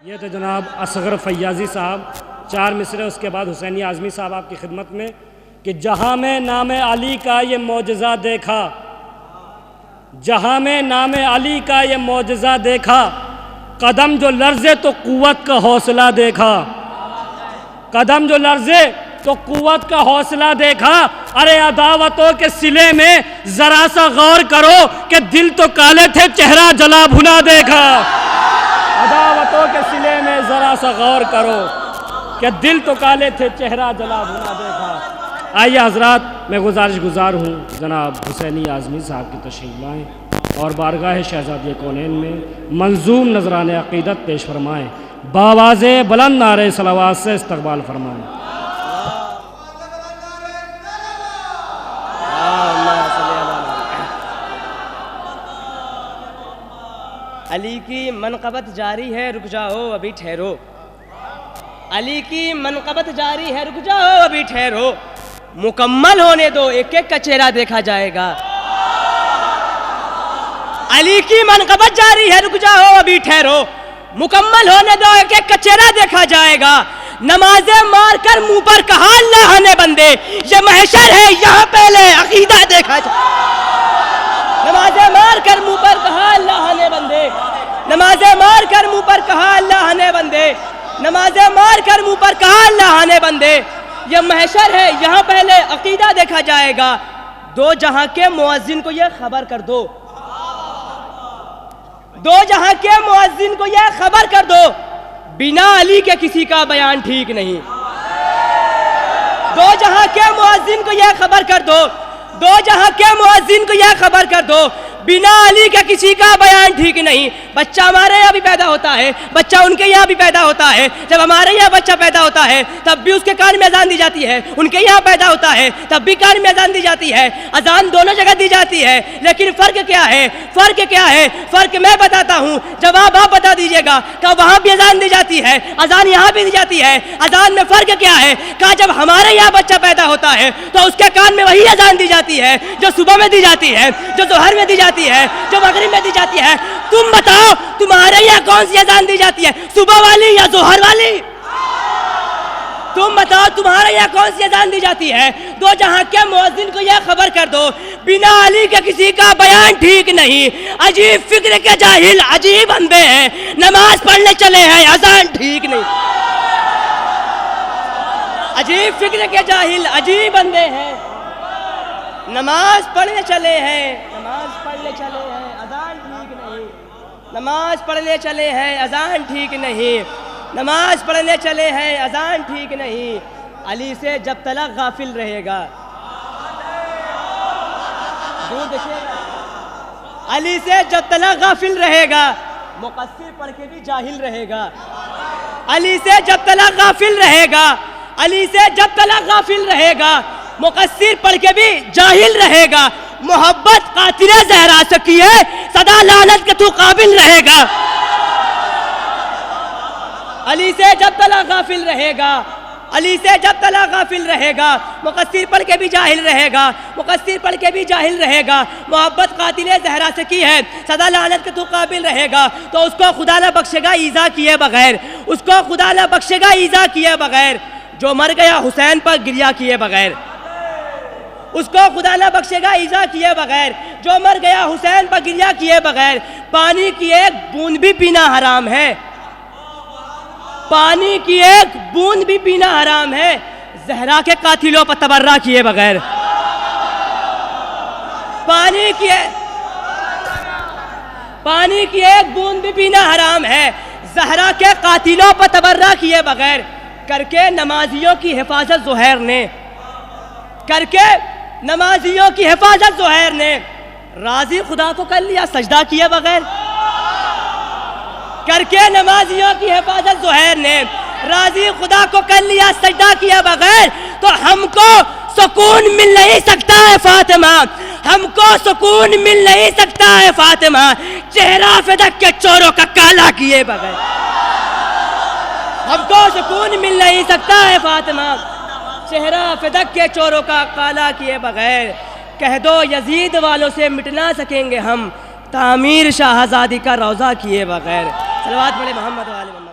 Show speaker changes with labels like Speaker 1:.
Speaker 1: یہ تو جناب اصغر فیاضی صاحب 4 مصرے، اس کے بعد حسینی اعظمی صاحب آپ کی خدمت میں کہ جہاں میں نام علی کا یہ معجزہ دیکھا، جہاں میں نام علی کا یہ معجزہ دیکھا، قدم جو لرزے تو قوت کا حوصلہ دیکھا، قدم جو لرزے تو قوت کا حوصلہ دیکھا۔ ارے عداوتوں کے سلے میں ذرا سا غور کرو کہ دل تو کالے تھے چہرہ جلا بھنا دیکھا، عداوتوں کے سلے میں ذرا سا غور کرو کہ دل تو کالے تھے چہرہ جلا بھنا دیکھا۔ آئیے حضرات، میں گزارش گزار ہوں جناب حسینی اعظمی صاحب کی تشریف لائیں اور بارگاہ شہزادی کونین میں منظوم نذران عقیدت پیش فرمائیں، بآواز بلند نعرہ صلوات سے استقبال فرمائیں۔
Speaker 2: علی کی منقبت جاری ہے، رک جاؤ ابھی ٹھہرو، علی کی منقبت جاری ہے، رک جاؤ ابھی ٹھہرو، مکمل ہونے دو، ایک ایک کا چہرہ دیکھا جائے گا۔ علی کی منقبت جاری ہے، رک جاؤ ابھی ٹھہرو، مکمل ہونے دو، ایک ایک کا چہرہ دیکھا جائے گا۔ نمازیں مار کر منہ پر کہا اللہ نے بندے، یہ محشر ہے یہاں پہلے عقیدہ دیکھا جائے۔ نمازیں مار کر منہ پر کہا اللہ نے بندے، نمازیں مار کر منہ پر کہا اللہ نے بندے، نمازیں مار کر منہ پر کہا اللہ نے بندے، یہ محشر ہے یہاں پہلے عقیدہ دیکھا جائے گا۔ دو جہاں کے مؤذن کو یہ خبر کر دو، دو جہاں کے مؤذن کو یہ خبر کر دو، بنا علی کے کسی کا بیان ٹھیک نہیں۔ دو جہاں کے مؤذن کو یہ خبر کر دو، دو جہاں کے مؤذن کو یہ خبر کر دو، بنا علی کے کسی کا بیان ٹھیک نہیں۔ بچہ ہمارے یہاں بھی پیدا ہوتا ہے، بچہ ان کے یہاں بھی پیدا ہوتا ہے، جب ہمارے یہاں بچہ پیدا ہوتا ہے تب بھی اس کے کان میں اذان دی جاتی ہے، ان کے یہاں پیدا ہوتا ہے تب بھی کان میں اذان دی جاتی ہے، اذان دونوں جگہ دی جاتی ہے، لیکن فرق کیا ہے؟ فرق کیا ہے؟ فرق میں بتاتا ہوں، جواب آپ بتا دیجئے گا کہ وہاں بھی اذان دی جاتی ہے، اذان یہاں بھی دی جاتی ہے، اذان میں فرق کیا ہے؟ کہ جب ہمارے یہاں بچہ پیدا ہوتا ہے تو اس کے کان میں وہی اذان دی جاتی ہے جو صبح میں دی جاتی ہے، جو ظہر میں دی جاتی ہے، جو مغرب میں دی جاتی ہے۔ تم بتاؤ تمہارے یہاں کون سی اذان دی جاتی ہے، صبح والی یا ظہر والی؟ تم بتاؤ تمہارے یہاں کون سی اذان دی جاتی ہے؟ دو جہاں کے مؤذن کو یہ خبر کر دو، بنا علی کے کسی کا بیان ٹھیک نہیں۔ عجیب فکر کے جاہل عجیب اندھے ہیں، نماز پڑھنے چلے ہیں اذان ٹھیک نہیں۔ عجیب فکر کے جاہل عجیب اندھے ہیں، نماز پڑھنے چلے ہیں، نماز پڑھنے چلے ہیں اذان ٹھیک نہیں، نماز پڑھنے چلے ہیں اذان ٹھیک نہیں، نماز پڑھنے چلے ہیں اذان ٹھیک نہیں۔ علی سے جب تلک غافل رہے گا، علی سے جب تلک غافل رہے گا، مقصر پڑھ کے بھی جاہل رہے گا۔ علی سے جب تلک غافل رہے گا، علی سے جب تلک غافل رہے گا، مقصر پڑھ کے بھی جاہل رہے گا۔ محبت قاتل زہرا سے کی ہے، سدا لعنت کے تو قابل رہے گا۔ علی سے جب تلک غافل رہے گا، علی سے جب تلک غافل رہے گا، مقصر پڑھ کے بھی جاہل رہے گا، مقصر پڑھ کے بھی جاہل رہے گا۔ محبت قاتل زہرا سے کی ہے، سدا لعنت کے تو قابل رہے گا، تو اس کو خدا نہ بخشے گا ایذا کیے بغیر، اس کو خدا نہ بخشے گا ایذا کیے بغیر۔ جو مر گیا حسین پر گریہ کیے بغیر، اس کو خدا نہ بخشے گا ایذا کیے بغیر۔ جو مر گیا حسین پر گریہ کیے بغیر۔ پانی کی ایک بوند بھی پینا حرام ہے، پانی کی ایک بوند بھی پینا حرام ہے، زہرا کے قاتلوں پر تبرہ کیے بغیر۔ پانی کی ایک بوند بھی پینا حرام ہے، زہرا کے قاتلوں پر تبرہ کیے بغیر۔ کر کے نمازیوں کی حفاظت زہیر نے، کر کے نمازیوں کی حفاظت زہیر نے، راضی خدا کو کر لیا سجدہ کیے بغیر۔ کر کے نمازیوں کی حفاظت زہیر نے، راضی خدا کو کر لیا سجدہ کیے بغیر۔ تو ہم کو سکون مل نہیں سکتا ہے فاطمہ، ہم کو سکون مل نہیں سکتا ہے فاطمہ، چہرہ فدق کے چوروں کا کالا کیے بغیر۔ ہم کو سکون مل نہیں سکتا ہے فاطمہ، چہرہ فدق کے چوروں کا کالا کیے بغیر۔ کہہ دو یزید والوں سے مٹ نہ سکیں گے ہم، تعمیر شاہزادی کا روضہ کیے بغیر۔ صلوات پڑھے محمد و آل محمد۔